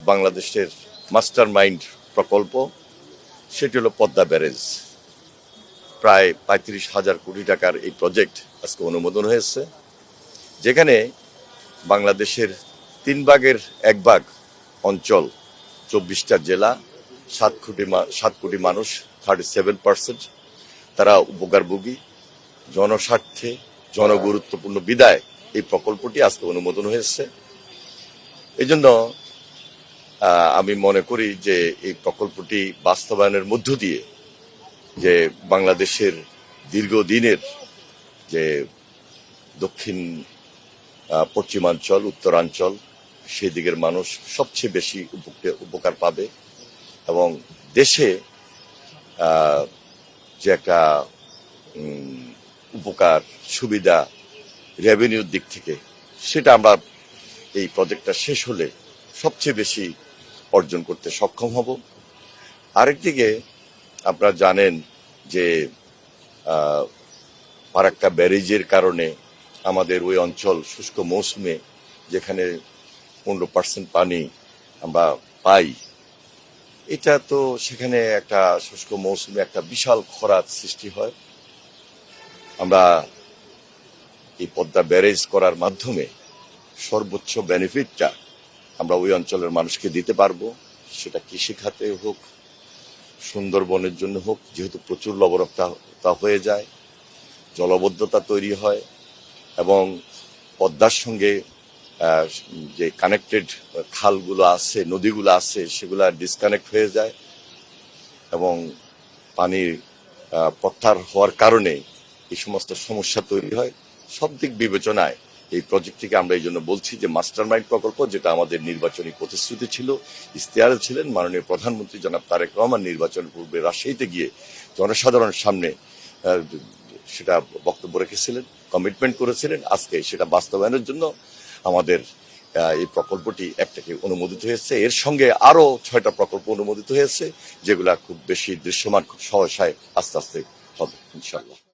বাংলাদেশের master mind প্রকল্প, সেটি হলো পদ্মা ব্যারেজ। প্রায় ৩৫,০০০ কোটি টাকার এই প্রজেক্ট আজকে অনুমোদন হয়েছে, যেখানে বাংলাদেশের ৩ ভাগের ১ ভাগ অঞ্চল, ২৪টা জেলা, ৭ কোটি মানুষ, 37% তারা উপকারভোগী। জনস্বার্থে জনগুরুত্বপূর্ণ বিধায় এই প্রকল্পটি আজকে অনুমোদন হয়েছে। এই জন্য আমি মনে করি যে এই প্রকল্পটি বাস্তবায়নের মধ্য দিয়ে যে বাংলাদেশের দীর্ঘদিনের যে দক্ষিণ পশ্চিমাঞ্চল, উত্তরাঞ্চল, সেই দিকের মানুষ সবচেয়ে বেশি উপকার পাবে এবং দেশে যে একটা উপকার সুবিধা রেভিনিউর দিক থেকে, সেটা আমরা এই প্রজেক্টটা শেষ হলে সবচেয়ে বেশি অর্জন করতে সক্ষম হব। আরেকদিকে আপনারা জানেন যে ফারাক্কা ব্যারেজের কারণে আমাদের ওই অঞ্চল শুষ্ক মৌসুমে, যেখানে 15% পানি আমরা পাই, এটা তো সেখানে একটা শুষ্ক মৌসুমে একটা বিশাল খরার সৃষ্টি হয়। আমরা এই পদ্মা ব্যারেজ করার মাধ্যমে সর্বোচ্চ বেনিফিটটা আমরা ওই অঞ্চলের মানুষকে দিতে পারবো। সেটা কৃষি খাতে হোক, সুন্দরবনের জন্য হোক, যেহেতু প্রচুর লবণাক্ততা হয়ে যায়, জলবদ্ধতা তৈরি হয় এবং পদ্মার সঙ্গে যে কানেক্টেড খালগুলো আছে, নদীগুলো আছে, সেগুলা ডিসকানেক্ট হয়ে যায় এবং পানির প্রত্যাহার হওয়ার কারণে এই সমস্ত সমস্যা তৈরি হয়। সব দিক বিবেচনায় এই প্রজেক্টটিকে আমরা এই জন্য বলছি যে মাস্টার মাইন্ড প্রকল্প, যেটা আমাদের নির্বাচনী প্রতিশ্রুতি ছিল, ইশতেহারে ছিলেন। মাননীয় প্রধানমন্ত্রী জনাব তারেক রহমান নির্বাচনের পূর্বে রাজশাহীতে গিয়ে জনসাধারণের সামনে সেটা বক্তব্য রেখেছিলেন, কমিটমেন্ট করেছিলেন। আজকে সেটা বাস্তবায়নের জন্য আমাদের এই প্রকল্পটি একটাকে অনুমোদিত হয়েছে। এর সঙ্গে আরো 6টা প্রকল্প অনুমোদিত হয়েছে, যেগুলা খুব বেশি দৃশ্যমান, খুব সহসায় আস্তে আস্তে হবে ইনশাআল্লাহ।